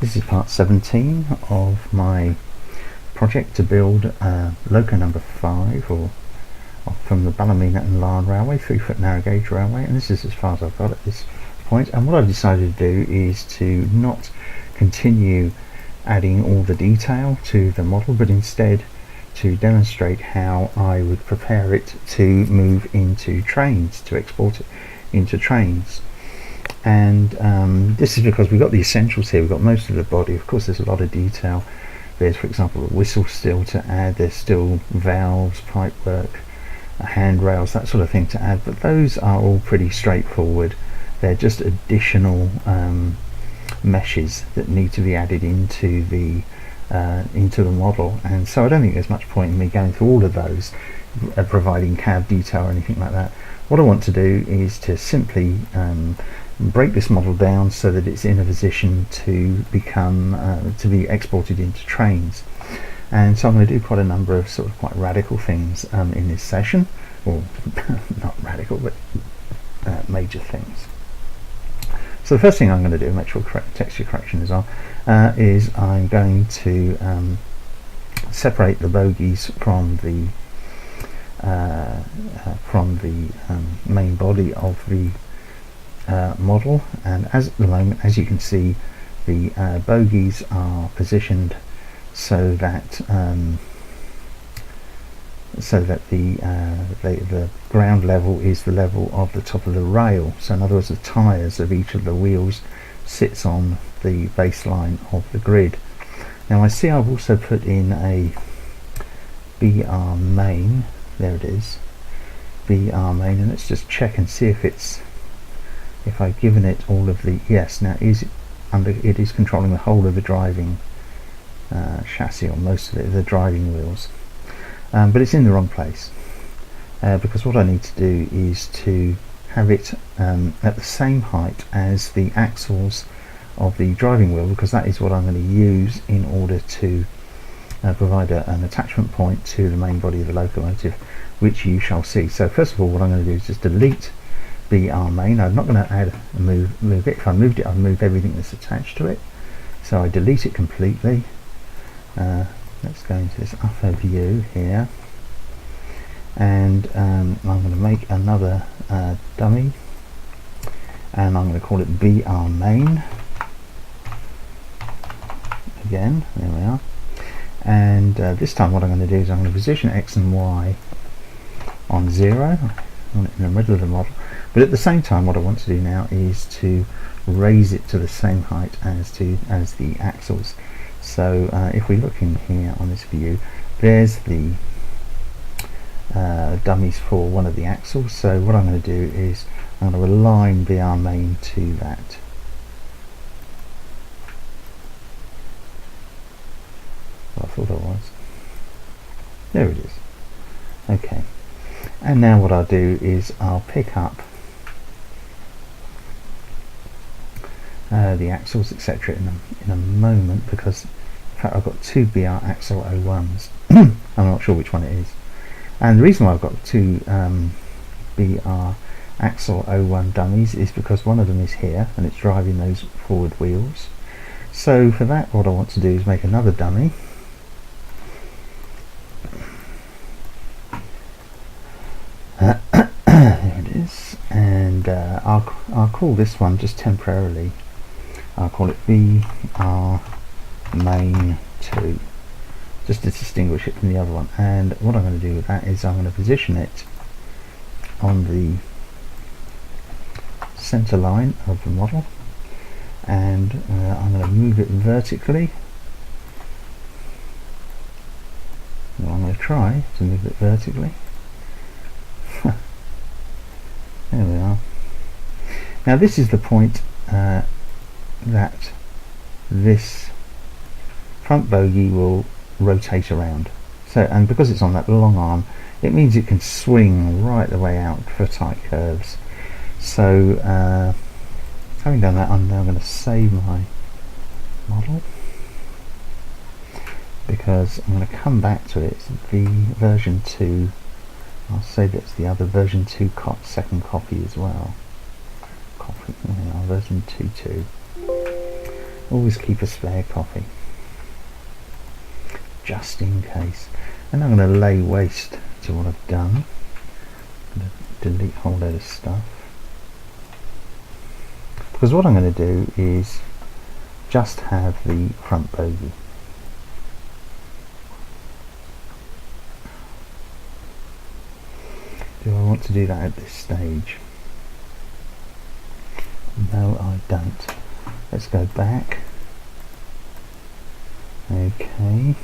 This is part 17 of my project to build loco number 5 from the Ballymena and Larne Railway, 3-foot narrow gauge railway, and this is as far as I've got at this point. And what I've decided to do is to not continue adding all the detail to the model, but instead to demonstrate how I would prepare it to move into trains, to export it into trains. And this is because we've got the essentials here. We've got most of the body. Of course, there's a lot of detail. There's, for example, a whistle still to add. There's still valves, pipework, handrails, that sort of thing to add. But those are all pretty straightforward. They're just additional meshes that need to be added into the model. And so I don't think there's much point in me going through all of those, providing cab detail or anything like that. What I want to do is to simply break this model down so that it's in a position to become to be exported into trains. And so I'm going to do quite a number of sort of quite radical things in this session, or not radical, but major things. So the first thing I'm going to do, make sure texture correction is on, is I'm going to separate the bogies from the main body of the model. And as at the moment, as you can see, the bogies are positioned so that the ground level is the level of the top of the rail. So in other words, the tyres of each of the wheels sits on the baseline of the grid. Now I see I've also put in a BR main. There it is, BR main, and let's just check and see if I've given it all of the, yes, now it is controlling the whole of the driving chassis, or most of it, the driving wheels, but it's in the wrong place, because what I need to do is to have it at the same height as the axles of the driving wheel, because that is what I'm going to use in order to provide an attachment point to the main body of the locomotive, which you shall see. So first of all, what I'm going to do is just delete BR main. I'm not going to add move it. If I moved it, I'd move everything that's attached to it. So I delete it completely. Let's go into this upper view here, and I'm going to make another dummy, and I'm going to call it BR main. Again, there we are. And this time what I'm going to do is I'm going to position X and Y on 0 in the middle of the model, but at the same time what I want to do now is to raise it to the same height as the axles. So if we look in here on this view, there's the dummies for one of the axles. So what I'm going to do is I'm going to align BR main to that. I thought I was. There it is. Okay. And now what I'll do is I'll pick up the axles, etc. in a moment, because in fact I've got two BR axle 01s. I'm not sure which one it is. And the reason why I've got two BR axle 01 dummies is because one of them is here and it's driving those forward wheels. So for that, what I want to do is make another dummy. There it is, and I'll call this one just temporarily. I'll call it BR main 2, just to distinguish it from the other one. And what I'm going to do with that is I'm going to position it on the center line of the model, and I'm going to move it vertically. Well, I'm going to try to move it vertically. There we are. Now this is the point that this front bogie will rotate around. So, and because it's on that long arm, it means it can swing right the way out for tight curves. So having done that, I'm now going to save my model, because I'm going to come back to it. It's the version 2. I'll say that's the other version 2 second copy as well. Version 2.2. Always keep a spare copy, just in case. And I'm going to lay waste to what I've done. I'm going to delete a whole load of stuff, because what I'm going to do is just have the front bogie. Do I want to do that at this stage? No, I don't. Let's go back. Okay.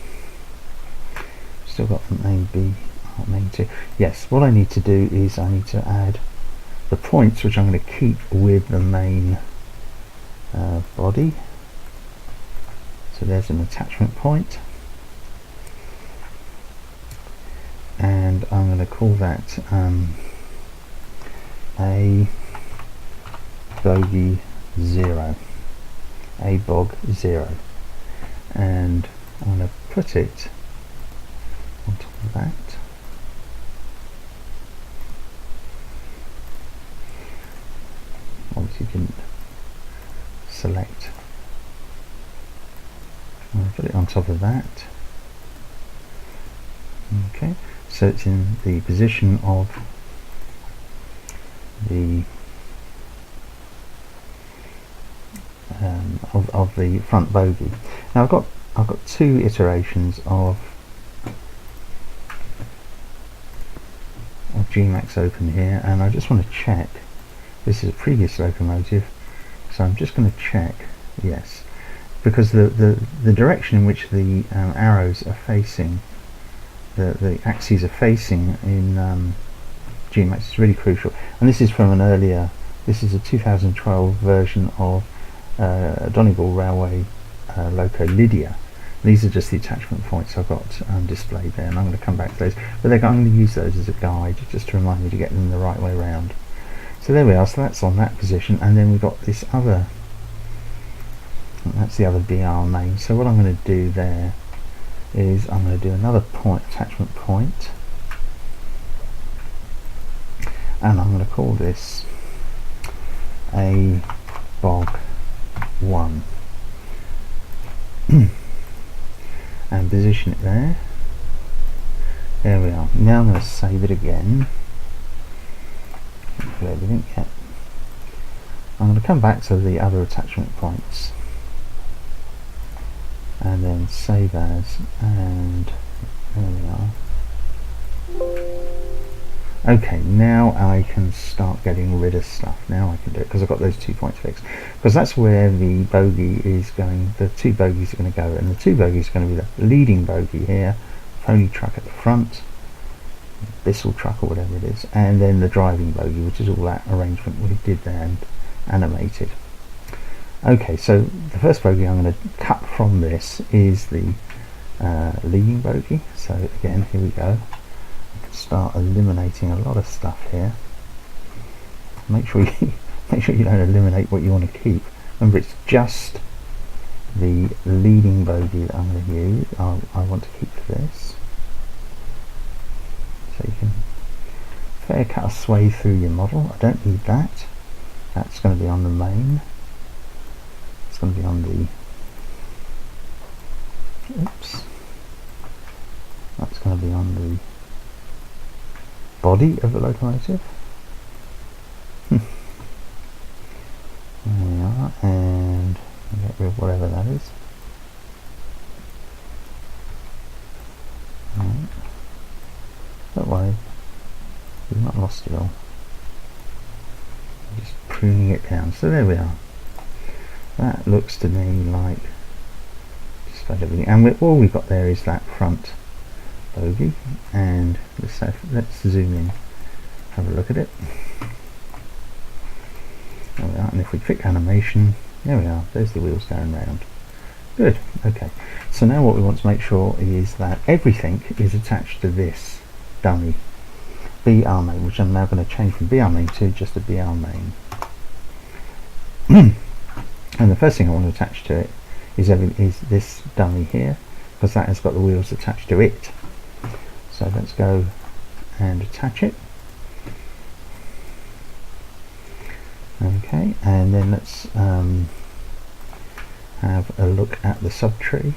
Still got the main B, main 2. Yes, what I need to do is I need to add the points, which I'm going to keep with the main body. So there's an attachment point, and I'm going to call that a bogie 0, a bog 0, and I'm going to put it on top of that. Obviously you can select. I'm going to put it on top of that. Okay, so it's in the position of the of the front bogie. Now I've got 2 iterations of Gmax open here, and I just want to check. This is a previous locomotive, so I'm just going to check. Yes, because the direction in which the arrows are facing, the axes are facing in Gmax is really crucial. And this is from an earlier. This is a 2012 version of Donegal Railway Loco Lydia. These are just the attachment points I've got displayed there, and I'm going to come back to those, but I'm going to use those as a guide just to remind me to get them the right way round. So there we are, so that's on that position, and then we've got this other, that's the other BR name. So what I'm going to do there is I'm going to do another point, attachment point, and I'm going to call this a bog 1. And position it there. There we are. Now I'm going to save it again. Everything yet. I'm going to come back to the other attachment points and then save as, and there we are. Okay, now I can start getting rid of stuff. Now I can do it because I've got those 2 points fixed, because that's where the bogie is going. The 2 bogies are going to go, and the 2 bogies are going to be the leading bogie here, pony truck at the front, Bissell truck or whatever it is, and then the driving bogie, which is all that arrangement we did there and animated. Okay, so the first bogie I'm going to cut from this is the leading bogie. So again, here we go. Start eliminating a lot of stuff here. Make sure you don't eliminate what you want to keep. Remember, it's just the leading bogie that I'm going to use. I want to keep this. So you can fair cut a swathe through your model. I don't need that. That's going to be on the main. It's going to be on the. Oops. That's going to be on the body of the locomotive. There we are, and get rid of whatever that is. Right. Don't worry, we've not lost it all. I'm just pruning it down. So there we are. That looks to me like just about everything, and all we've got there is that front bogie, and let's zoom in, have a look at it. There we are, and if we click animation, there we are, there's the wheels going round. Good. Okay, so now what we want to make sure is that everything is attached to this dummy BR main, which I'm now going to change from BR main to just a BR main. And the first thing I want to attach to it is this dummy here, because that has got the wheels attached to it. So let's go and attach it. Okay, and then let's have a look at the subtree.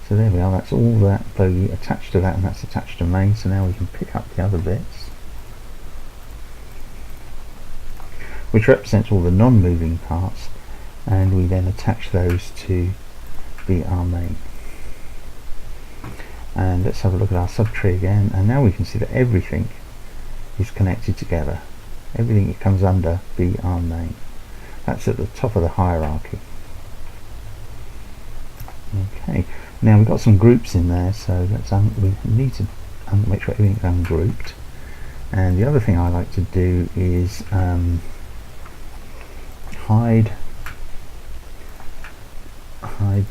So there we are, that's all that bogie attached to that, and that's attached to main. So now we can pick up the other bits, which represents all the non-moving parts, and we then attach those to B&LR main. And let's have a look at our subtree again, and now we can see that everything is connected together. Everything that comes under B&LR main. That's at the top of the hierarchy. Okay, now we've got some groups in there, so we need to make sure everything's ungrouped. And the other thing I like to do is hide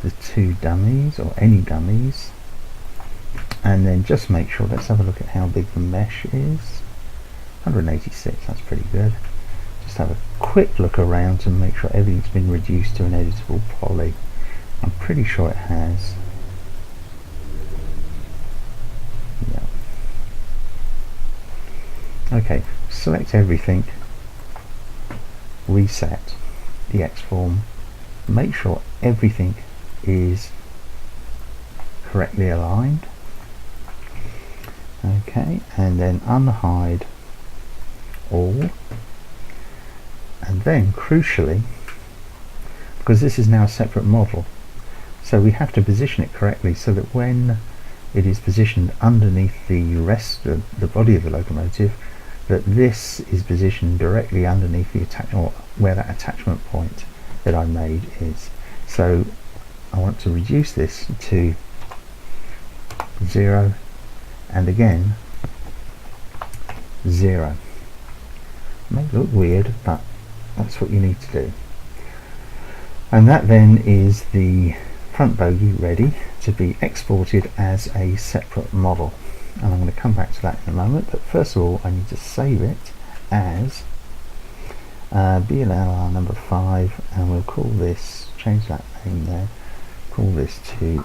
the two dummies, or any dummies, and then just make sure, let's have a look at how big the mesh is. 186, that's pretty good. Just have a quick look around to make sure everything's been reduced to an editable poly. I'm pretty sure it has. Yeah. Okay, select everything, reset the X-form, make sure everything is correctly aligned. Okay, and then unhide all, and then crucially, because this is now a separate model, so we have to position it correctly so that when it is positioned underneath the rest of the body of the locomotive, that this is positioned directly underneath the or where that attachment point that I made is. So I want to reduce this to 0, and again 0. It may look weird, but that's what you need to do. And that then is the front bogie ready to be exported as a separate model. And I'm going to come back to that in a moment, but first of all I need to save it as B&LR number 5, and we'll call this, change that name there, call this to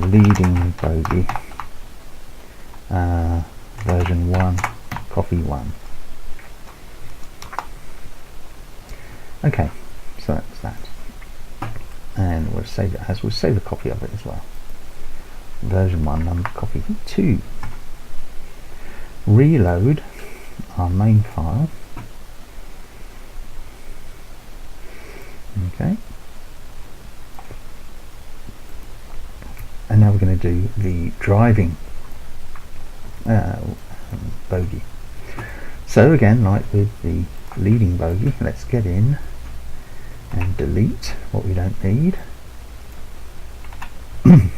leading bogie version 1, copy 1. Okay, so that's that, and we'll save it as, we'll save a copy of it as well. Version 1, number copy 2. Reload our main file. Okay, and now we're going to do the driving bogie. So again, like with the leading bogie, let's get in and delete what we don't need. We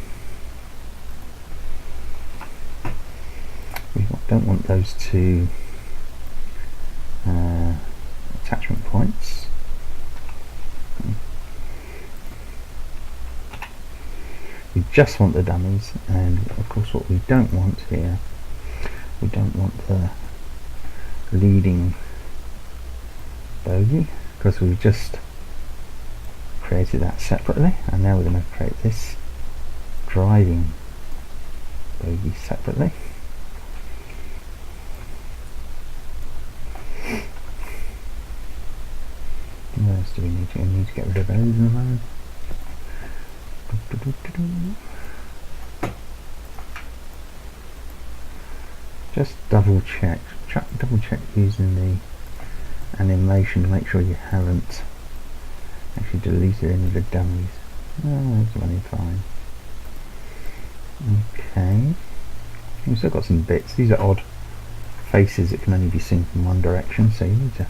don't want those two attachment points. We just want the dummies, and of course what we don't want here, we don't want the leading bogie, because we've just created that separately, and now we're going to create this driving bogie separately. What else do we need to? We need to get rid of those in a moment. Just double check using the animation to make sure you haven't actually deleted any of the dummies. No, it's running fine. Okay, we've still got some bits. These are odd faces that can only be seen from one direction, so you need to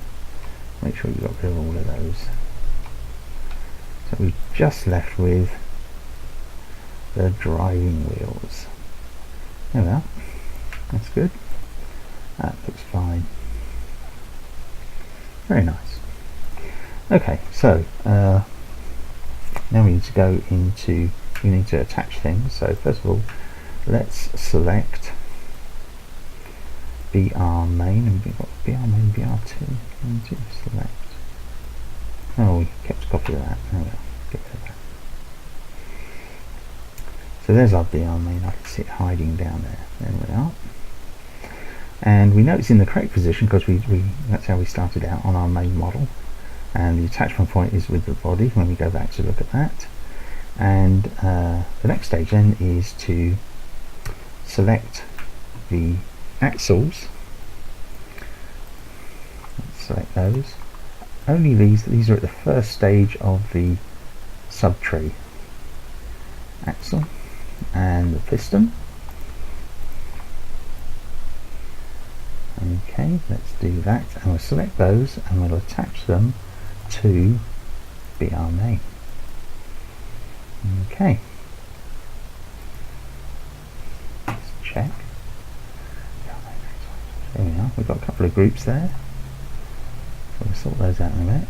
make sure you got rid of all of those. So we're just left with the driving wheels. There we are. That's good. That looks fine. Very nice. Okay, so now we need to go into, we need to attach things. So first of all, let's select B&LR main, and we've got B&LR main, BR2. We need to select. Oh, we kept a copy of that. There we go. Get rid of that. So there's our B&LR main. I can see it hiding down there. There we are. And we know it's in the correct position because we that's how we started out on our main model. and the attachment point is with the body when we go back to look at that. And the next stage then is to select the axles. Let's select those. Only these are at the first stage of the subtree. Axle and the piston. Okay, let's do that, and we'll select those and we'll attach them to BR main. Okay, let's check. There we are, we've got a couple of groups there, so we'll sort those out in a minute.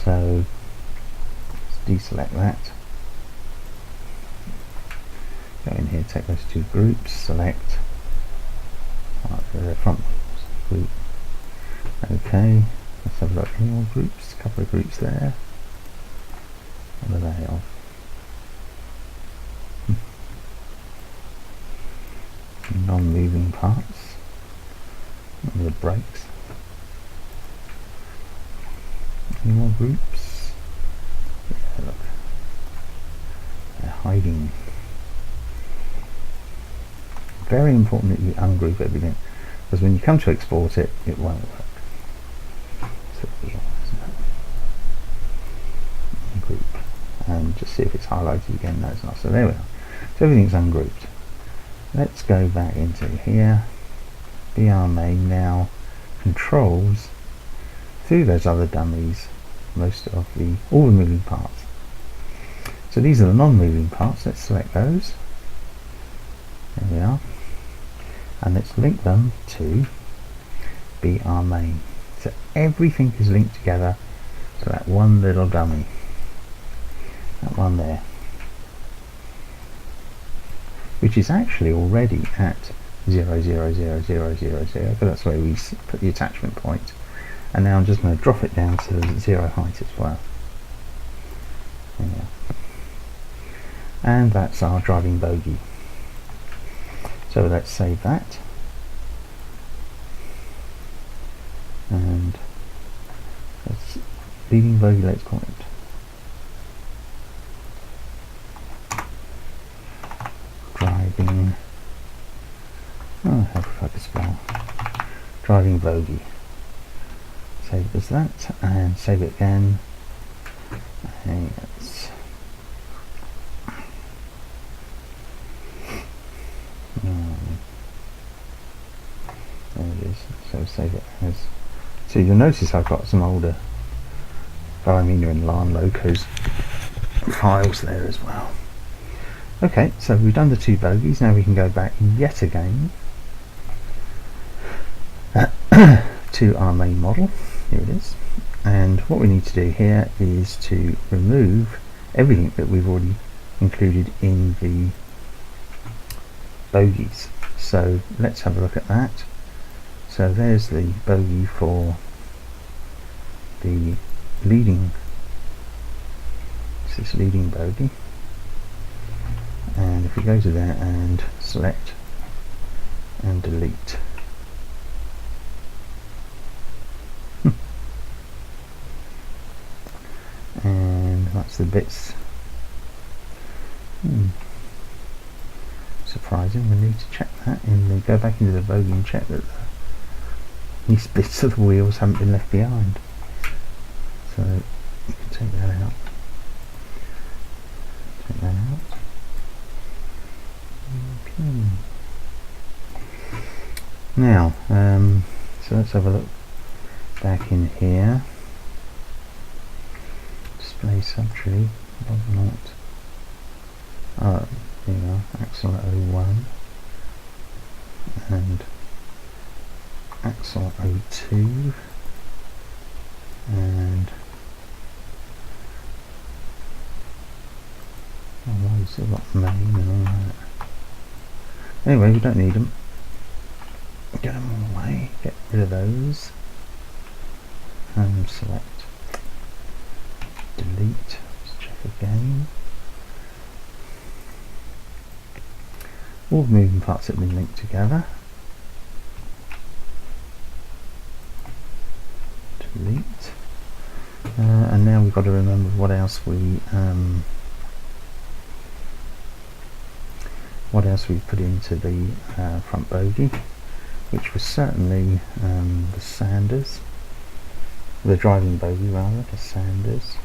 So let's deselect that. Go in here, take those two groups, select the front group. Okay, let's have a look. Any more groups? A couple of groups there. What are they of? Non-moving parts. What are the brakes? Any more groups? Yeah, look. They're hiding. Very important that you ungroup everything, because when you come to export it, it won't work. So group, and just see if it's highlighted again. No, it's not. So there we are. So everything's ungrouped. Let's go back into here. BR main now controls through those other dummies most of all the moving parts. So these are the non-moving parts. Let's select those. There we are. And let's link them to BR main. So everything is linked together to that one little dummy. That one there. Which is actually already at 0,0,0,0,0, because that's where we put the attachment point. And now I'm just going to drop it down to 0 height as well. There we are. And that's our driving bogie. So let's save that, and let's leading bogie, let's call it. Driving, how do I spell? Driving bogie. Save it as that, and save it again. And let's there it is. So save it as. So you'll notice I've got some older Balamina and LAN locos files there as well. Okay, so we've done the two bogies. Now we can go back yet again to our main model. Here it is. And what we need to do here is to remove everything that we've already included in the bogies. So let's have a look at that. So there's the bogie for the leading, this is leading bogie, and if we go to there and select and delete, and that's the bits. Surprising. We need to check that, and then go back into the bogie and check that these bits of the wheels haven't been left behind. So you can take that out. Take that out. Okay. Now, so let's have a look back in here. Display subtree. Not. Oh, there you are. Axle 01 and axle 02 and we've still got main and all that. Anyway, we don't need them. Get them all away. Get rid of those. And select. Delete. Let's check again. All the moving parts have been linked together. delete. And now we've got to remember what else we put into the front bogie, which was certainly the sanders, the driving bogie rather, the sanders.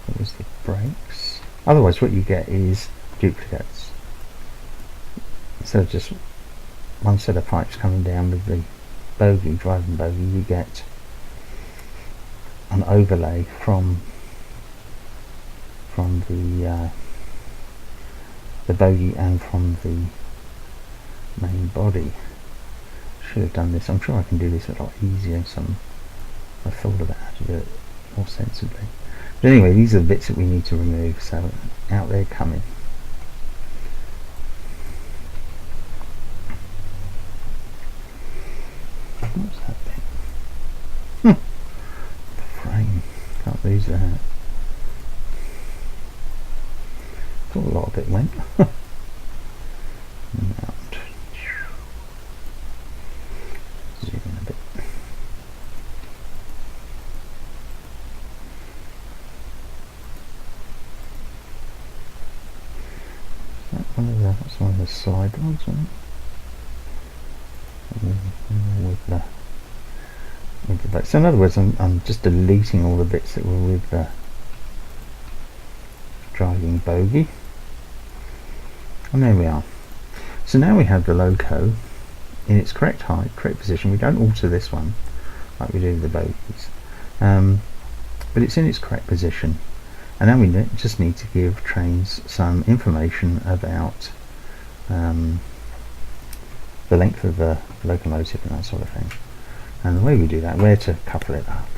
It was the brakes. Otherwise what you get is duplicates. Instead of just one set of pipes coming down with the bogie, driving bogie, you get an overlay from the bogie and from the main body. Should have done this. I'm sure I can do this a lot easier. I thought about how to do it more sensibly. But anyway, these are the bits that we need to remove. So out they're coming. What's that bit? The frame. Can't lose that. Thought a lot of it went. Zoom in a bit. That's one of the slide ones, isn't it? With the back. So in other words, I'm just deleting all the bits that were with the driving bogie. And there we are. So now we have the loco in its correct height, correct position. We don't alter this one like we do with the bogies, but it's in its correct position. And now we just need to give trains some information about the length of the locomotive and that sort of thing. And the way we do that, where to couple it up.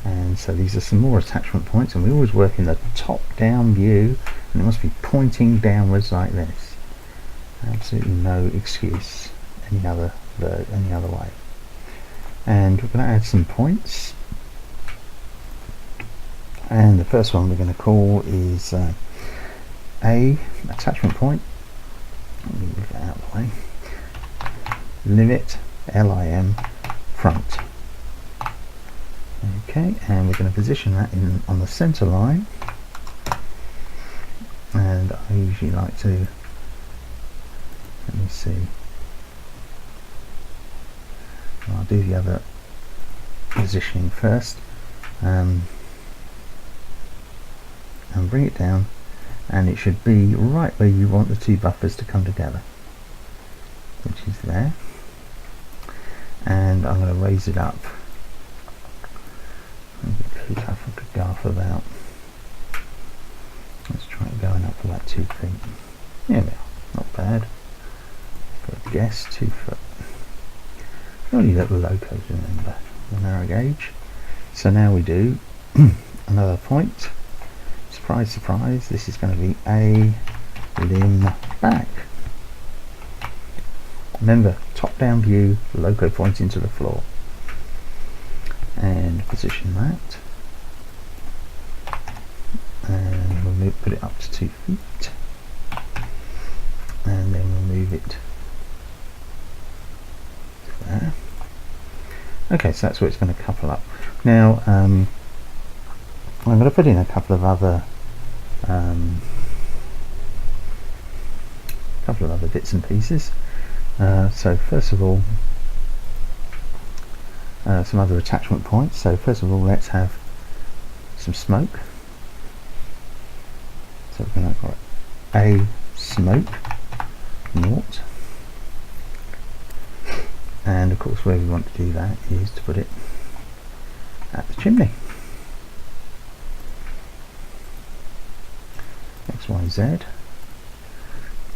And so these are some more attachment points, and we always work in the top down view, and it must be pointing downwards like this. Absolutely no excuse any other way. And we're going to add some points, and the first one we're going to call is A attachment point. Let me move that out of the way. Limit LIM front. Okay, and we're going to position that on the center line, and I usually like to, let me see, I'll do the other positioning first, and bring it down, and it should be right where you want the two buffers to come together, which is there. And I'm going to raise it up. Pretty tough. I could go off about, let's try it going up about 2 feet. There we are, not bad. For a guess, 2 foot. Only little locos, remember, the narrow gauge. So now we do another point. Surprise, surprise, this is going to be A limb back. Remember, top down view, loco pointing to the floor. And position that. And we'll put it up to 2 feet. And then we'll move it to there. Okay, so that's where it's going to couple up. Now, I'm going to put in a couple of other bits and pieces. So first of all, some other attachment points. So first of all, let's have some smoke. So we're going to call it A smoke naught. And of course, where we want to do that is to put it at the chimney. X, Y, Z.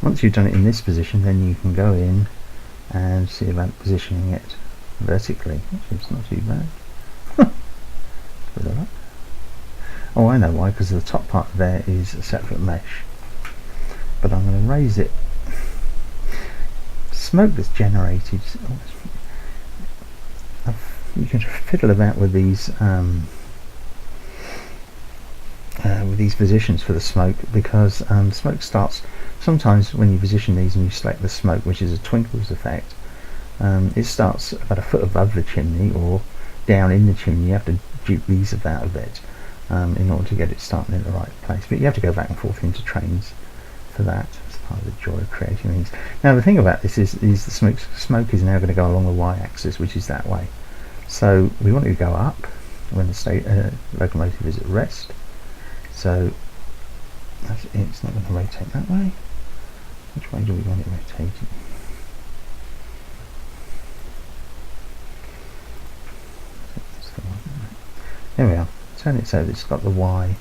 Once you've done it in this position, then you can go in and see about positioning it vertically, which is not too bad. Oh, I know why, because the top part there is a separate mesh. But I'm going to raise it. Smoke that's generated, you can fiddle about with these positions for the smoke, because smoke starts, sometimes when you position these and you select the smoke, which is a twinkles effect, it starts about a foot above the chimney, or down in the chimney, you have to dupe these about a bit in order to get it starting in the right place. But you have to go back and forth into trains for that. It's part of the joy of creating things. Now the thing about this is the smoke is now going to go along the y-axis, which is that way. So we want it to go up when the locomotive is at rest. So it's not going to rotate that way. Which way do we want it rotating? There we are. Turn it so that it's got the Y,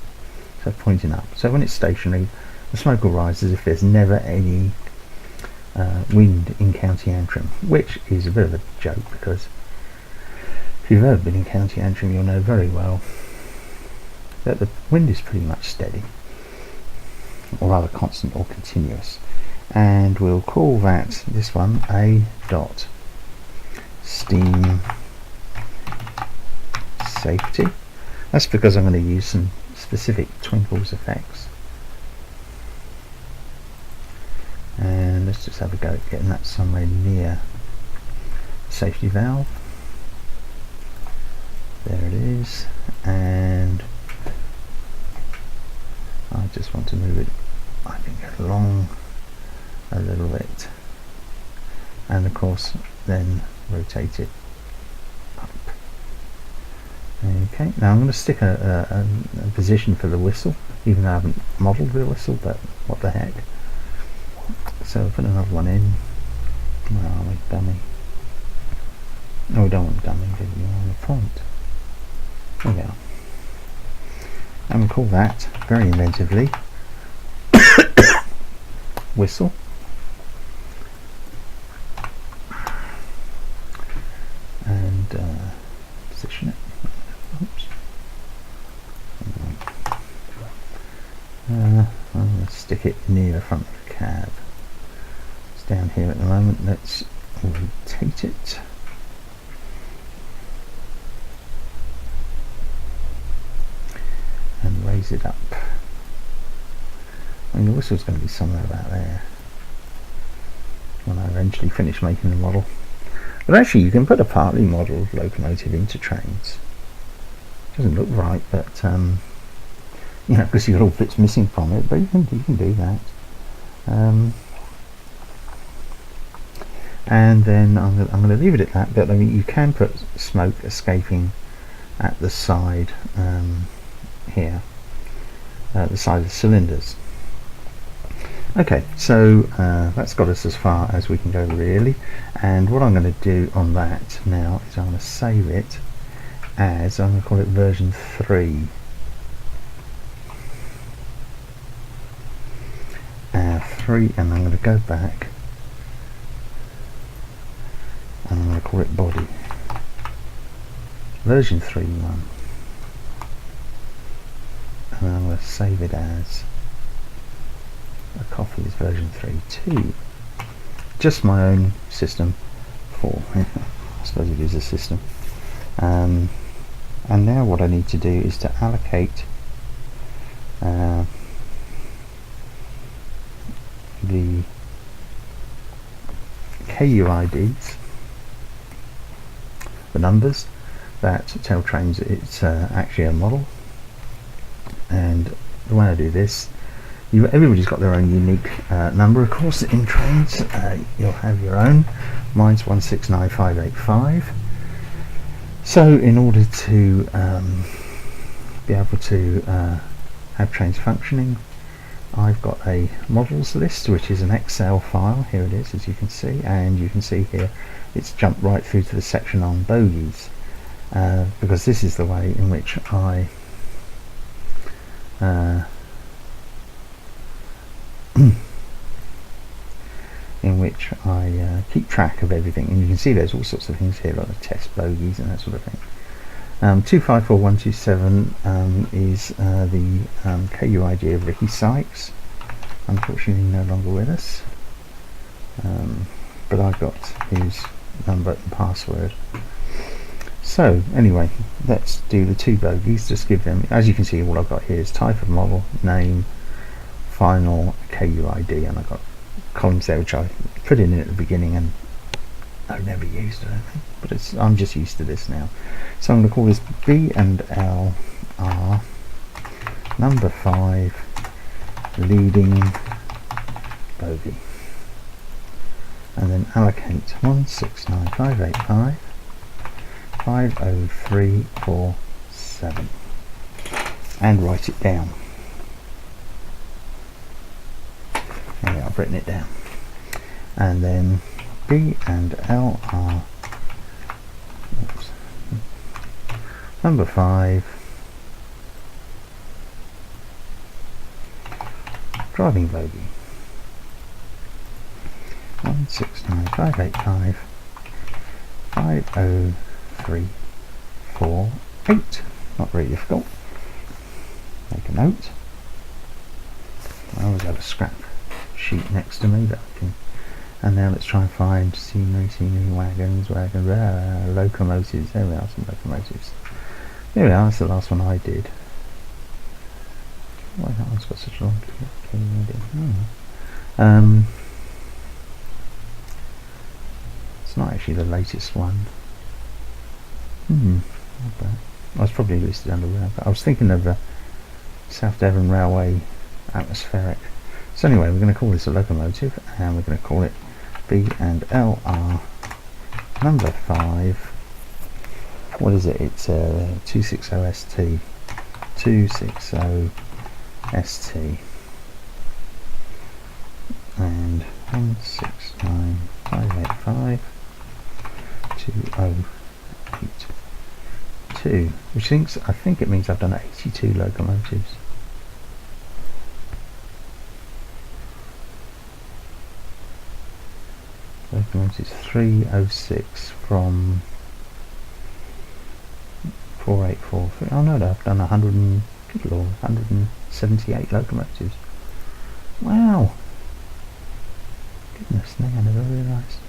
so pointing up. So when it's stationary, the smoke will rise as if there's never any wind in County Antrim, which is a bit of a joke, because if you've ever been in County Antrim, you'll know very well that the wind is pretty much steady, or rather constant or continuous. And we'll call this one A dot steam safety. That's because I'm going to use some specific twinkles effects. And let's just have a go at getting that somewhere near the safety valve. There it is, and I just want to move it, I think, along a little bit, and of course then rotate it up. Okay, now I'm going to stick a position for the whistle, even though I haven't modelled the whistle, but what the heck. So I'll put another one in. Where are we? Dummy. No, we don't want dummy, do we? On the front. There we are. And we'll call that, very inventively, whistle. And position it. Oops. I'm going to stick it near the front of the cab. It's down here at the moment. Let's rotate it. And raise it up. I mean, the whistle's going to be somewhere about there when I eventually finish making the model. But actually you can put a partly modelled locomotive into trains. Doesn't look right, but you know, because you've got all bits missing from it, but you can do that. And then I'm going to leave it at that. But I mean, you can put smoke escaping at the side here, the side of the cylinders. Okay, so that's got us as far as we can go, really. And what I'm going to do on that now is I'm going to save it as, I'm going to call it version 3. 3, and I'm going to go back and I'm going to call it body. Version 3.1. And I'm going to save it as a copy is version 3.2. Just my own system for, I suppose it is a system. And now what I need to do is to allocate the K Uids, the numbers that tell trains it's actually a model. And the way I do this, everybody's got their own unique number, of course. In trains you'll have your own. Mine's 169585. So in order to be able to have trains functioning, I've got a models list, which is an Excel file. Here it is, as you can see, and you can see here it's jumped right through to the section on bogies, because this is the way in which I keep track of everything. And you can see there's all sorts of things here, like the test bogies and that sort of thing. 254127 is the K Uid of Ricky Sykes, unfortunately no longer with us, but I've got his number and password. So anyway, let's do the 2 bogies. Just give them, as you can see, all I've got here is type of model, name, final, K Uid, and I've got columns there which I put in at the beginning and I've never used, I don't think, but I'm just used to this now. So I'm going to call this B&LR number 5 leading bogey, and then allocate 169585 50347 and write it down. Anyway, I've written it down. And then B&LR number 5 driving bogey 169585 50348. Not very difficult. Make a note. I always have a scrap sheet next to me that I can. And now let's try and find scenery, wagons, locomotives. There we are, some locomotives. There we are, that's the last one I did. Why that one's got such a long K Uid. It's not actually the latest one. I was probably listed under rail, but I was thinking of the South Devon Railway atmospheric. So anyway, we're going to call this a locomotive, and we're going to call it B&LR number 5. What is it? It's 260ST. 260ST. And 169585 2082, which I think it means I've done 82 locomotives. Locomotives 306 from 4843. Oh no, I've done 178 locomotives. Wow! Goodness me, I never realised.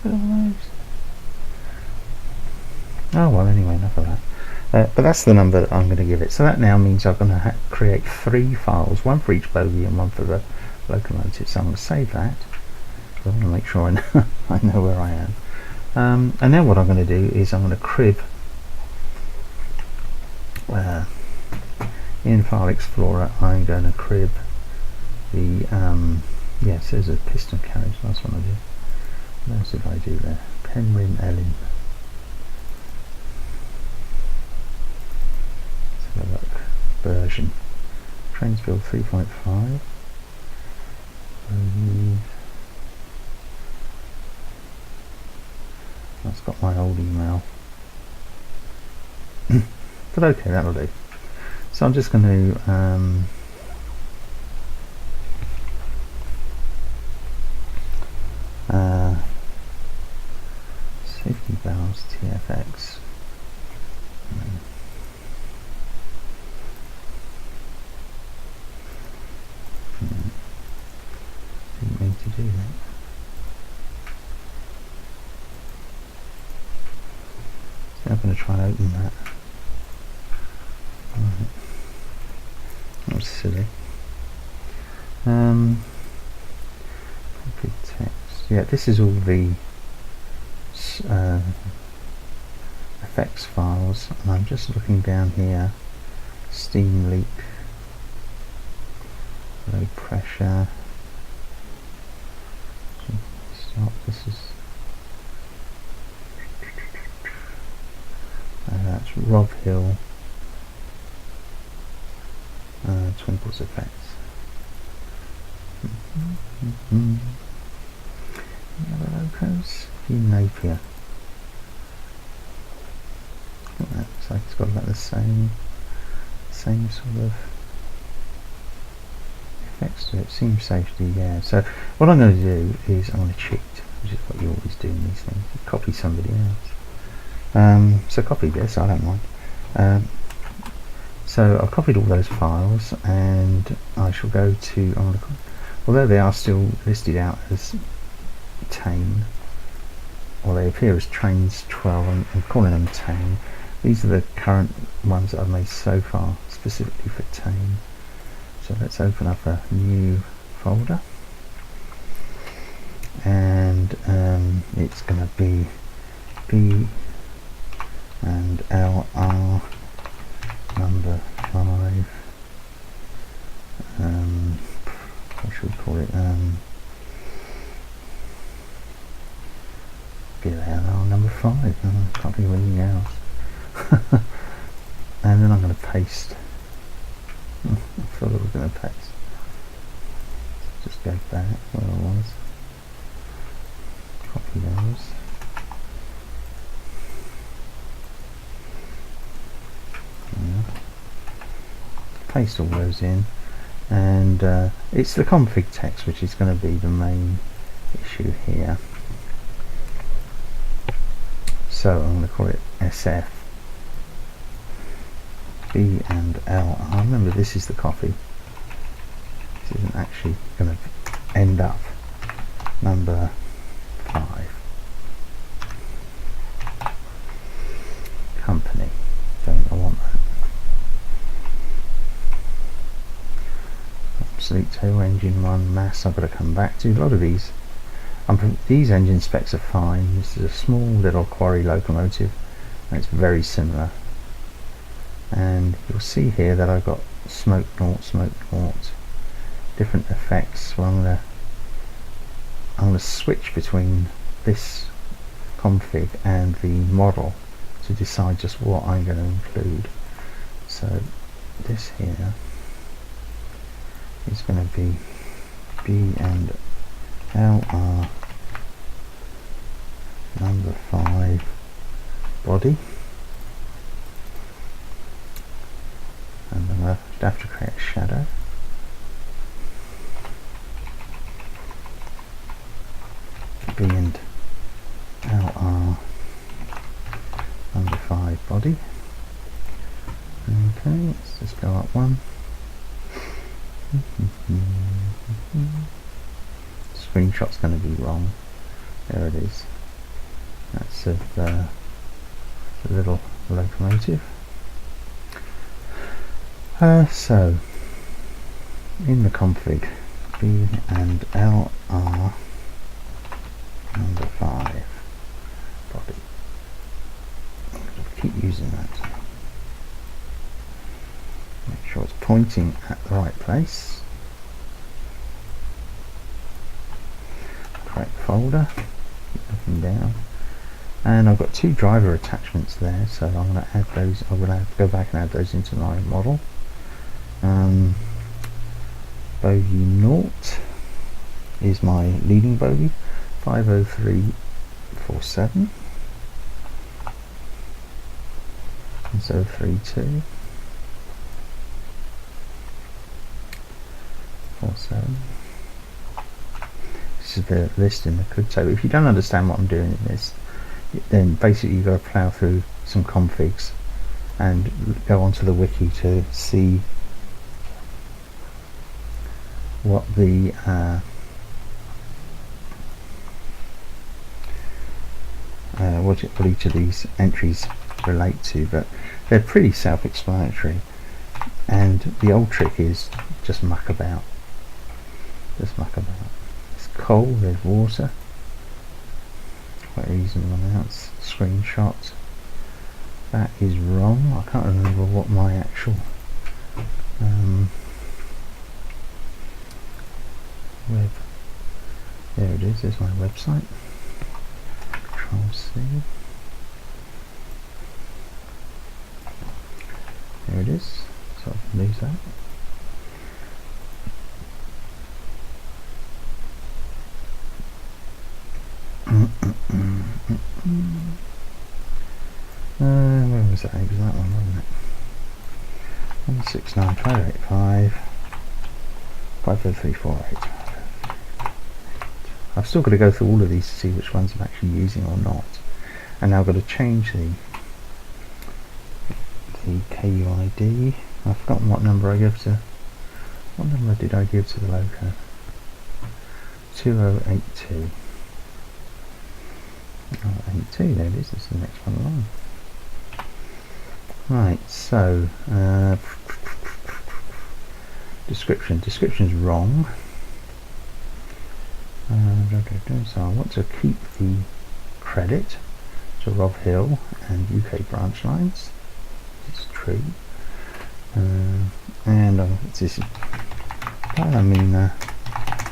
Look at all those. Oh well, anyway, enough of that. But that's the number that I'm going to give it. So that now means I'm going to create 3 files, one for each bogie and one for the locomotive. So I'm going to save that. I want to make sure I know where I am. And now what I'm going to do is I'm going to crib in File Explorer. I'm going to crib the yeah, it says a piston carriage. That's what I do. What else did I do there? Pen rim Ellen. Let's have a look. Version. Trains build 3.5. That's got my old email. But okay, that'll do. So I'm just going to safety valves TFX. Didn't mean to do that. So I'm going to try and open that. Right. That was silly. Copy text. Yeah, this is all the effects files, and I'm just looking down here. Steam leak, low pressure. Stop. This is that's Rob Hill. Twinkles effects. Any other locos? Napier. That looks like it's got about the same sort of effects to it. Seam safety, yeah. So what I'm going to do is I'm going to cheat, which is what you always do in these things. You copy somebody else. So copy this, I don't mind. So I've copied all those files, and I shall go to, although they are still listed out as Tame, or they appear as Trains 12, I'm calling them Tame. These are the current ones that I've made so far, specifically for Tame. So let's open up a new folder. and it's going to be B&LR number 5. What should we call it? B&LR number 5. I can't think of anything else. And then I'm going to paste. I thought I was going to paste. Just go back where I was. Copy those. Yeah. Paste all those in, and it's the config text which is going to be the main issue here. So I'm going to call it SF B&LR. Remember, this is the copy. This isn't actually going to end up number 5. Company. Don't I want that. Obsolete 2, engine 1, mass I've got to come back to. A lot of these engine specs are fine. This is a small little quarry locomotive and it's very similar. And you'll see here that I've got smoke naught, different effects. Well, I'm going to switch between this config and the model to decide just what I'm going to include. So this here is going to be B&LR number 5 body, and then I have to create a shadow. B&LR number 5 body. Okay, let's just go up one. Screenshot's going to be wrong. There it is. That's of the little locomotive. So in the config, B&LR number 5 body. I'm going to keep using that. Make sure it's pointing at the right place. Correct folder. Keep looking down. And I've got 2 driver attachments there, so I'm going to add those. I will have to go back and add those into my model. Bogie naught is my leading bogie, 50347, and 032 47. This is the list in the code. So if you don't understand what I'm doing in this, then basically you've got to plough through some configs and go onto the wiki to see what the what each of these entries relate to, but they're pretty self-explanatory. And the old trick is just muck about. It's coal, there's water, quite reasonable amounts. Screenshot, that is wrong. I can't remember what my actual web, there it is, there's my website. Control C, there it is, so I can lose that. Where was that? It was that one, wasn't it? 169.585 50348. I've still got to go through all of these to see which ones I'm actually using or not. And now I've got to change the K Uid. I've forgotten what number I give to. What number did I give to the loco? 2082. 82, there it is, this is the next one along. Right, so description's wrong. So I want to keep the credit to Rob Hill and UK branch lines. It's true. And this is Ballymena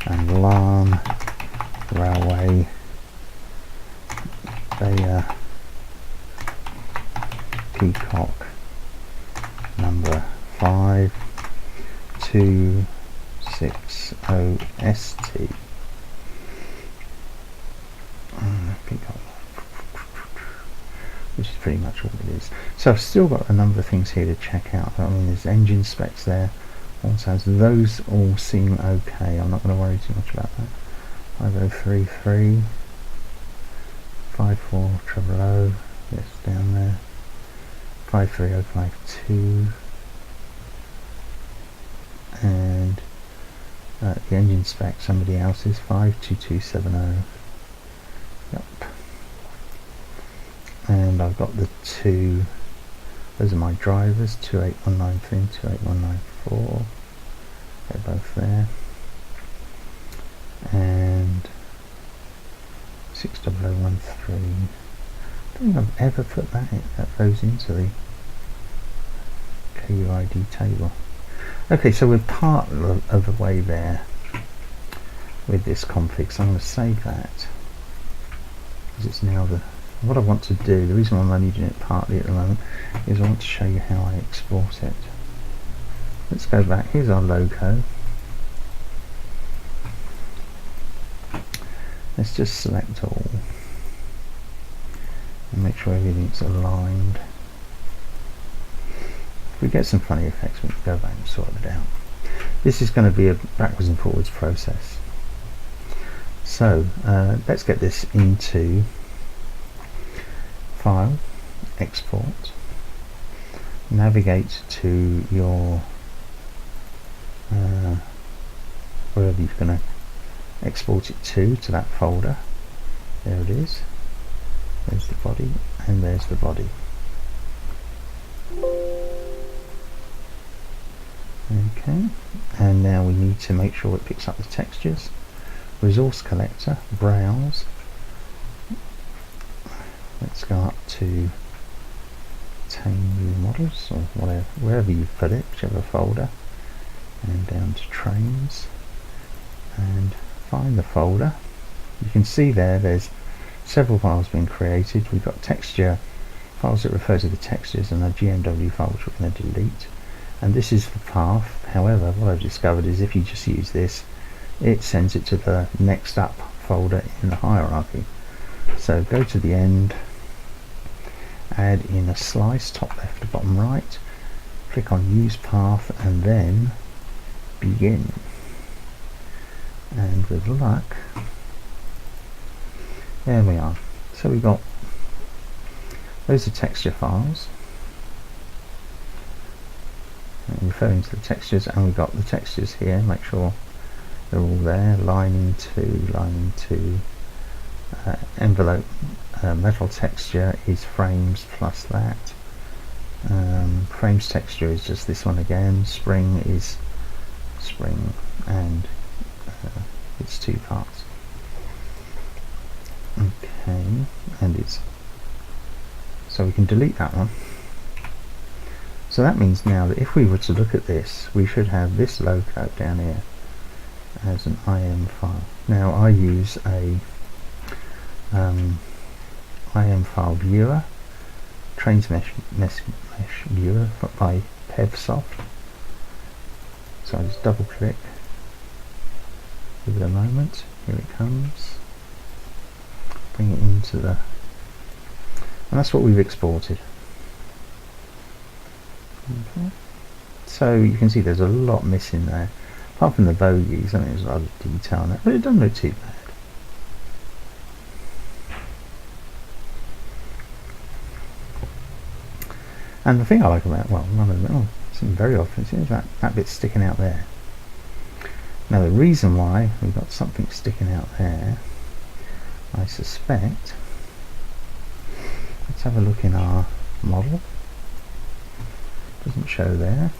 and Larne Railway. They Peacock number 5260ST. Peacock, which is pretty much all it is. So I've still got a number of things here to check out. I mean, there's engine specs there, all sounds, those all seem okay. I'm not going to worry too much about that. 5033 54000, yes, down there. 53052, and the engine spec, somebody else's, 52270. Yep. And I've got the two, those are my drivers, 28193 and 28194. They're both there. And 60013. I don't think I've ever put those into the K Uid table. Okay, so we're part of the way there with this config, so I'm going to save that, because it's now what I want to do. The reason why I'm only doing it partly at the moment is I want to show you how I export it. Let's go back. Here's our logo. Let's just select all and make sure everything's aligned. If we get some funny effects, we can go back and sort it out. This is going to be a backwards and forwards process. So let's get this into File, Export, navigate to your wherever you're going to export it to that folder. There it is. There's the body, and there's the body. Okay, and now we need to make sure it picks up the textures. Resource collector, browse. Let's go up to obtain new models, or whatever, wherever you've put it, whichever folder, and down to trains, and find the folder. You can see there's several files being created. We've got texture files that refer to the textures, and a GMW file which we're going to delete. And this is the path. However, what I've discovered is if you just use this, it sends it to the next up folder in the hierarchy. So go to the end, add in a slice, top left to bottom right, click on use path, and then begin. And with luck, there we are. So we've got those are texture files referring to the textures, and we've got the textures here. Make sure they're all there. Line into envelope metal texture is frames plus that. Frames texture is just this one again. Spring is spring, and it's two parts. Okay, and it's so we can delete that one. So that means now that if we were to look at this, we should have this logo down here as an IM file. Now I use a IM file viewer, Trains Mesh Viewer by PevSoft. So I just double click, give it a moment, here it comes, bring it into the, and that's what we've exported. Okay. So you can see there's a lot missing there, apart from the bogies. I mean, there's a lot of detail in it, but it doesn't look too bad. And the thing I like about, well, none of them, some very often, is that bit sticking out there. Now the reason why we've got something sticking out there, I suspect, let's have a look in our model. Doesn't show there.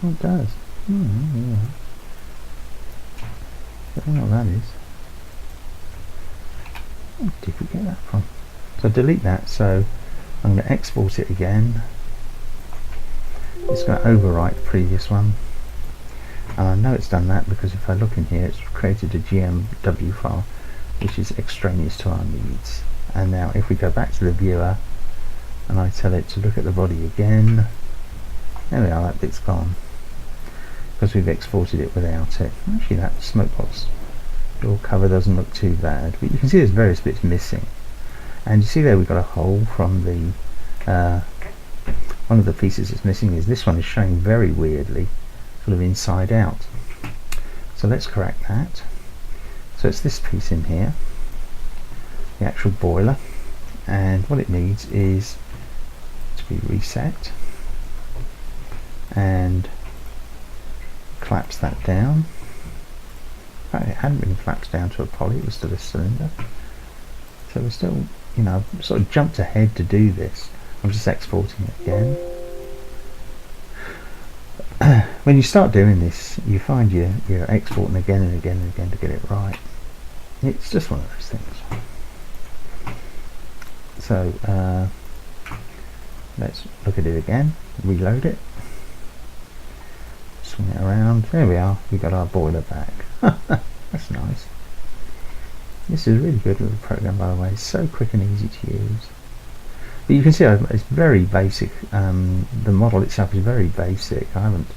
Oh, it does. Yeah. I don't know what that is. Where did we get that from? So delete that, so I'm going to export it again. It's going to overwrite the previous one. And I know it's done that because if I look in here, it's created a GMW file which is extraneous to our needs. And now if we go back to the viewer and I tell it to look at the body again, there we are, that bit's gone because we've exported it without it. Actually, that smoke box door cover doesn't look too bad, but you can see there's various bits missing. And you see there we've got a hole from the one of the pieces that's missing is this one is showing very weirdly, sort of inside out. So let's correct that. So it's this piece in here, the actual boiler, and what it needs is to be reset and collapse that down. In fact, it hadn't been collapsed down to a poly, it was still a cylinder. So we're still, you know, I've sort of jumped ahead to do this. I'm just exporting it again. When you start doing this, you find you're exporting again and again and again to get it right. It's just one of those things. So let's look at it again, reload it, swing it around. There we are, we got our boiler back. That's nice. This is a really good little program, by the way. It's so quick and easy to use. But you can see it's very basic. The model itself is very basic. I haven't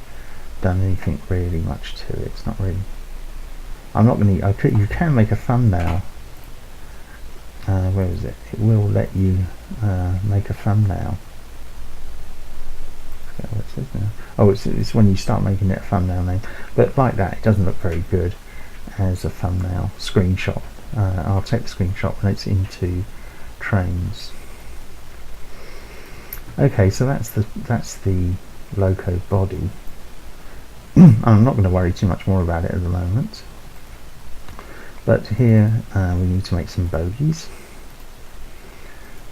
done anything really much to it. It's not really. I'm not going to. You can make a thumbnail. Where is it? It will let you make a thumbnail. I forget what it says now. Oh, it's when you start making it a thumbnail name. But like that, it doesn't look very good as a thumbnail screenshot. I'll take the screenshot when it's into trains. Okay, so that's the loco body. I'm not going to worry too much more about it at the moment. But here we need to make some bogies.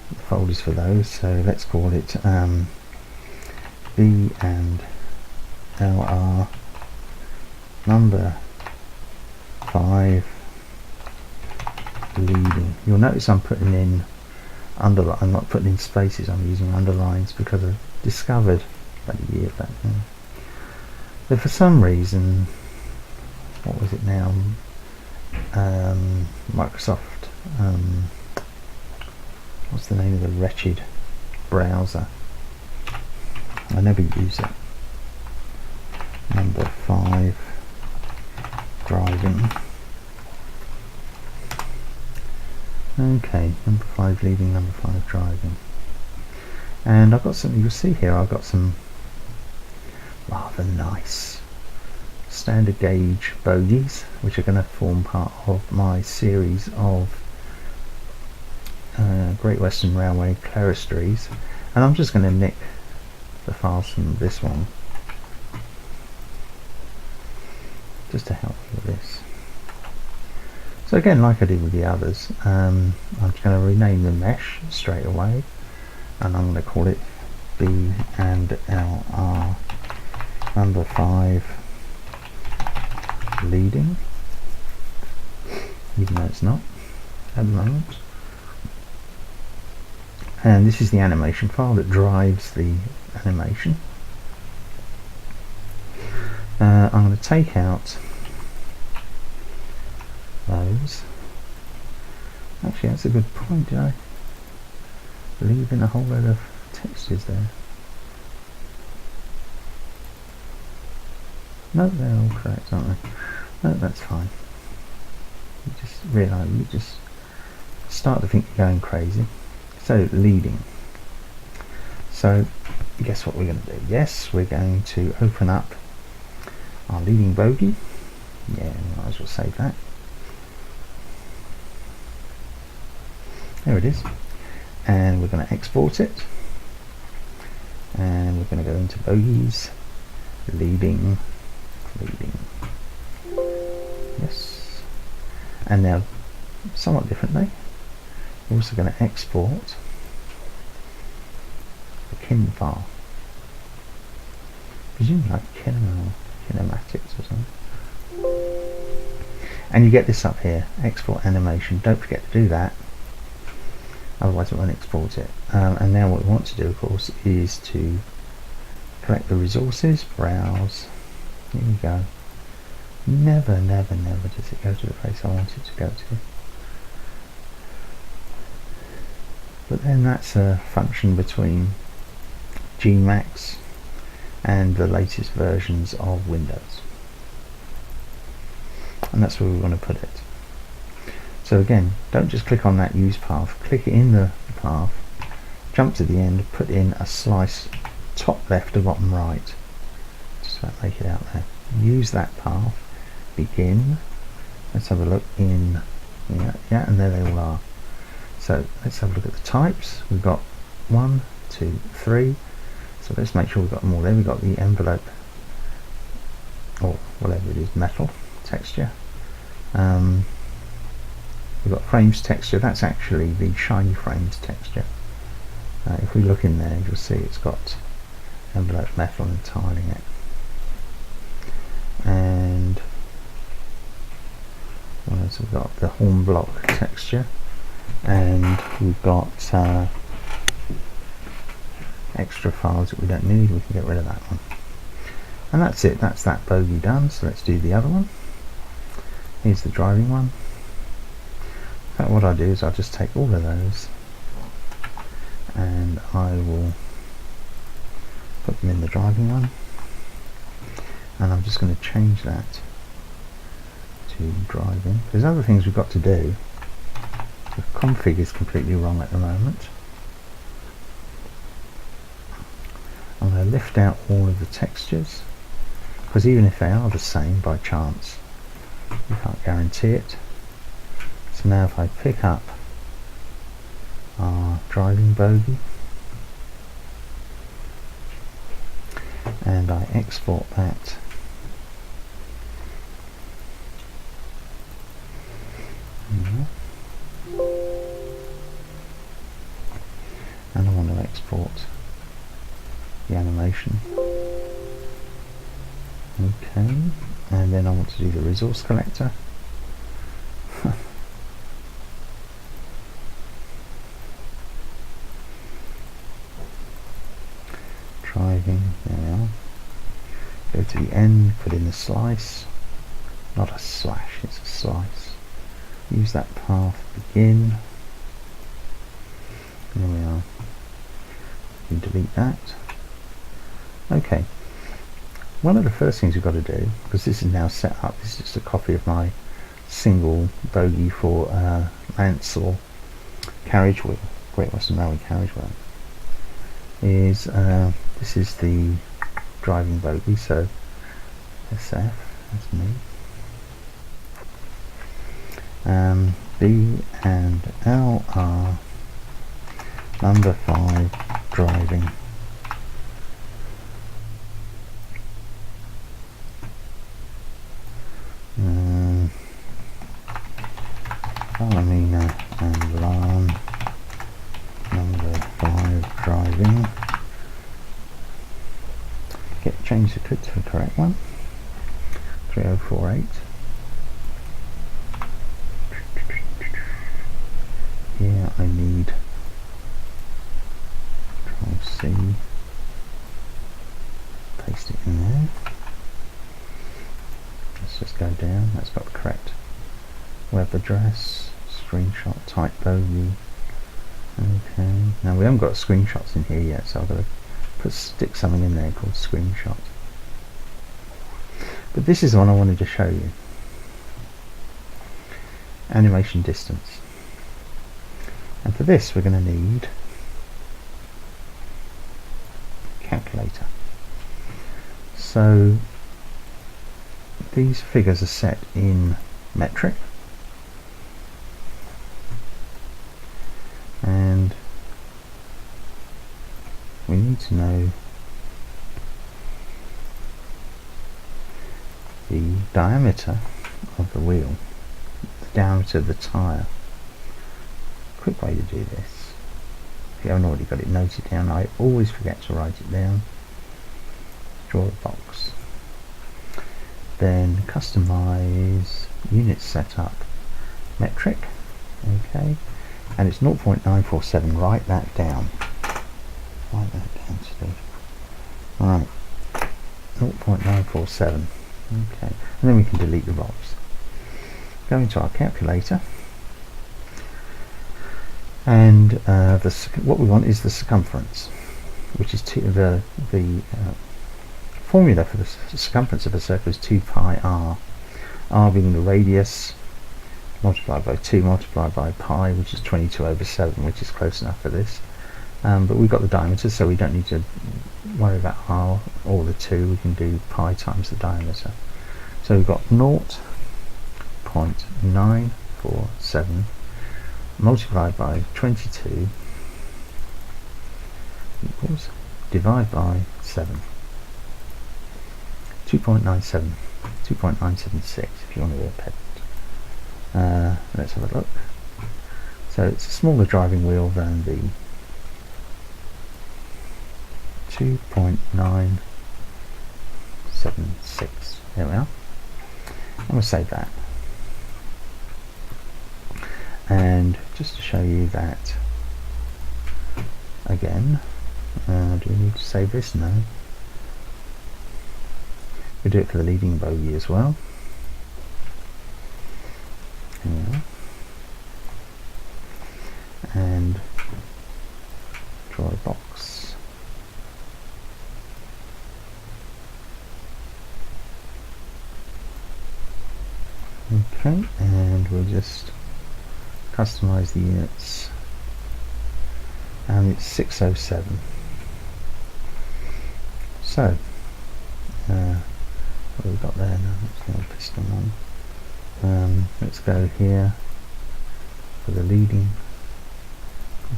The folders for those. So let's call it B&LR number 5 leading. You'll notice I'm putting in I'm not putting in spaces, I'm using underlines because I discovered about a year back now that for some reason, what was it now, Microsoft, what's the name of the wretched browser, I never use it, number 5 driving. Okay, number 5 leading, number 5 driving. And I've got something, you'll see here, I've got some rather nice standard gauge bogies, which are going to form part of my series of Great Western Railway clerestories. And I'm just going to nick the files from this one, just to help you with this. So again, like I did with the others, I'm just going to rename the mesh straight away, and I'm going to call it B&LR number 5 leading, even though it's not at the moment. And this is the animation file that drives the animation. I'm going to take out those. Actually, that's a good point. Did I leave in a whole load of textures there? No, they're all correct, aren't they? No, that's fine. You just realise, you just start to think you're going crazy. So, leading. So, guess what we're going to do? Yes, we're going to open up our leading bogie. Yeah, might as well save that. There it is. And we're going to export it. And we're going to go into bogies, leading. Yes. And now, somewhat differently, we're also going to export the kin file. Presumably like kinematics or something. and you get this up here, export animation. Don't forget to do that, otherwise it won't export it. And now what we want to do, of course, is to collect the resources, browse. Here we go. Never does it go to the place I want it to go to. But then that's a function between Gmax and the latest versions of Windows. And that's where we want to put it. So again, don't just click on that use path, click in the path, jump to the end, put in a slice top left to bottom right. Just about make it out there. Use that path, begin. Let's have a look in, yeah, and there they all are. So let's have a look at the types. We've got 1, 2, 3. So let's make sure we've got them all there. We've got the envelope, or whatever it is, metal texture. We've got frames texture. That's actually the shiny frames texture. If we look in there, you'll see it's got envelope metal and tiling it. And what else? We've got the horn block texture, and we've got extra files that we don't need. We can get rid of that one. And that's it. That's that bogey done. So let's do the other one. Here's the driving one. In fact, what I do is I'll just take all of those and I will put them in the driving one, and I'm just going to change that to driving. There's other things we've got to do. The config is completely wrong at the moment. I'm going to lift out all of the textures, because even if they are the same by chance, you can't guarantee it. So now if I pick up our driving bogey and I export that, and I want to export the animation. Okay, and then I want to do the resource collector. Driving, there we are. Go to the end, put in the slice, not a slash, it's a slice. Use that path, begin. There we are. You can delete that. Okay. One of the first things you've got to do, because this is now set up, this is just a copy of my single bogey for lance or carriage wheel, Great Western Railway carriage wheel, is this is the driving bogey, so SF, that's me. B&LR number 5 driving. Balamina and Lan number 5 driving. Change the code to the correct one. 3048. Here I need Control C. Paste it in there. Let's just go down. That's got the correct web address. Screenshot type bogey. Okay. Now we haven't got screenshots in here yet, so I've got to stick something in there called screenshot. But this is the one I wanted to show you. Animation distance. And for this we're going to need a calculator. So these figures are set in metric, and we need to know the diameter of the wheel, the diameter of the tyre. Quick way to do this, if you haven't already got it noted down, I always forget to write it down. Draw a box, then customize units set up, metric, okay, and it's 0.947. Write that down. Write that down, Steve. Right, 0.947. Okay, and then we can delete the box. Go into our calculator, and what we want is the circumference, which is the formula for the circumference of a circle is 2 pi r. R being the radius, multiplied by 2 multiplied by pi, which is 22/7, which is close enough for this. But we've got the diameter, so we don't need to worry about r or the 2. We can do pi times the diameter. So we've got 0.947 multiplied by 22 equals divide by 7. 2.97, 2.976 if you want to be a pedant. Let's have a look. So it's a smaller driving wheel than the 2.976. There we are. And we'll save that. And just to show you that again, do we need to save this? No. We do it for the leading bogey as well. Yeah. And draw a box. Okay, and we'll just customize the units, and it's 607. So what have we got there now? Let's go piston on. Let's go here for the leading.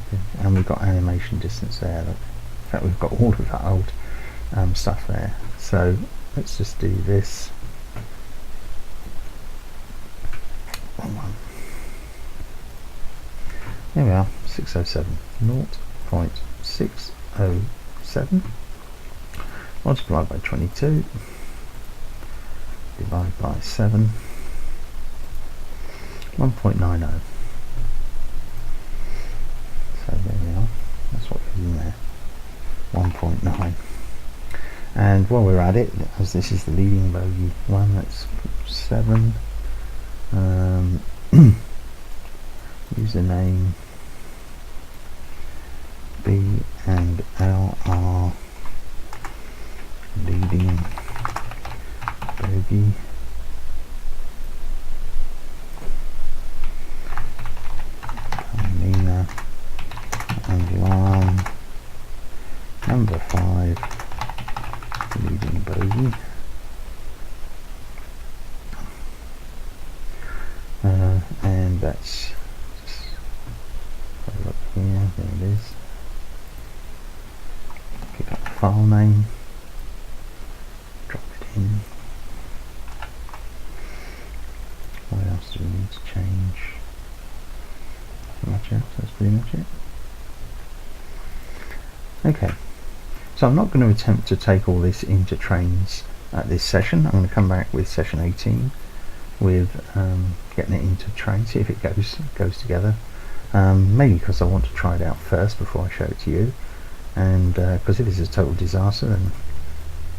Okay. And we've got animation distance there. Look. In fact, we've got all of that old stuff there. So let's just do this. There we are, 607. 0.607 multiplied by 22 divided by 7, 1.90. So there we are, that's what goes in there, 1.9. And while we're at it, as this is the leading bogey one, let's put 7. Username B&LR leading bogey. Amina and line number 5 leading bogey. And that's just have a look here, there it is. Pick up the file name, drop it in. What else do we need to change? Pretty much it, that's pretty much it. Okay, so I'm not going to attempt to take all this into trains at this session. I'm going to come back with session 18 with getting it into train, see if it goes together. Mainly because I want to try it out first before I show it to you, and because if it's a total disaster then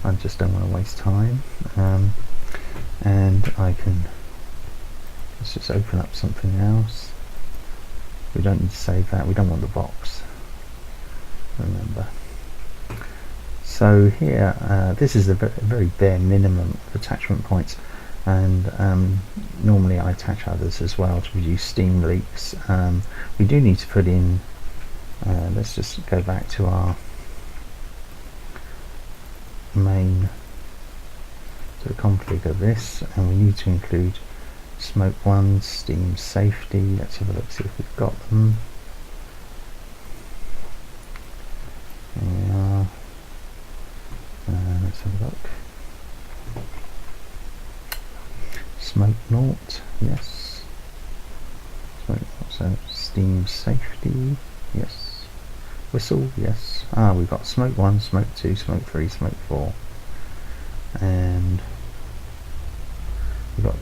I just don't want to waste time. And I can, let's just open up something else. We don't need to save that, we don't want the box, remember. So here, this is a very bare minimum of attachment points, and normally I attach others as well to reduce steam leaks. We do need to put in, let's just go back to our main to configure this, and we need to include smoke ones, steam safety. Let's have a look, see if we've got them. There we are. Let's have a look. Smoke naught, yes. Smoke naught, so steam safety, yes. Whistle, yes. We've got smoke 1, smoke 2, smoke 3, smoke 4. And we've got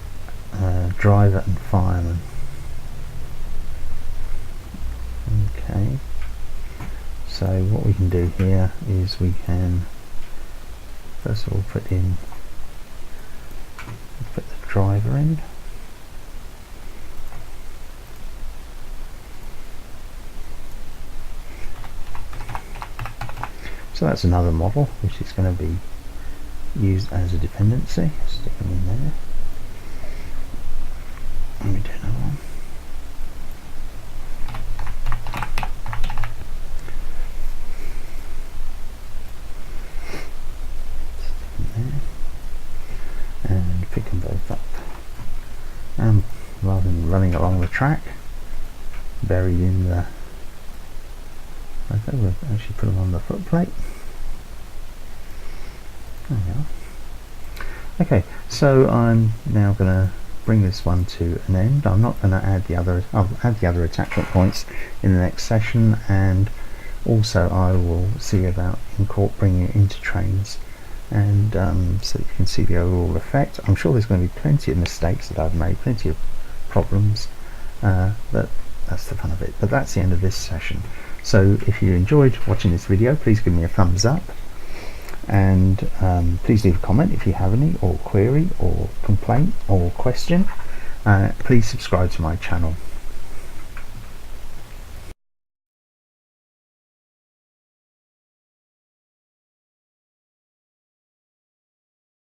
driver and fireman. Okay, so what we can do here is we can first of all put the driver in. So that's another model which is going to be used as a dependency. Stick them in there. Let me do another one. Stick them there. And pick them both up. And rather than running along the track, buried in the... Okay, we'll actually put them on the footplate. There we are. Okay, so I'm now going to bring this one to an end. I'm not going to add the other, I'll add the other attachment points in the next session, and also I will see about bringing it into trains, and so that you can see the overall effect. I'm sure there's going to be plenty of mistakes that I've made, plenty of problems, but that's the fun of it. But that's the end of this session. So if you enjoyed watching this video, please give me a thumbs up, and please leave a comment if you have any, or query, or complaint, or question. Please subscribe to my channel.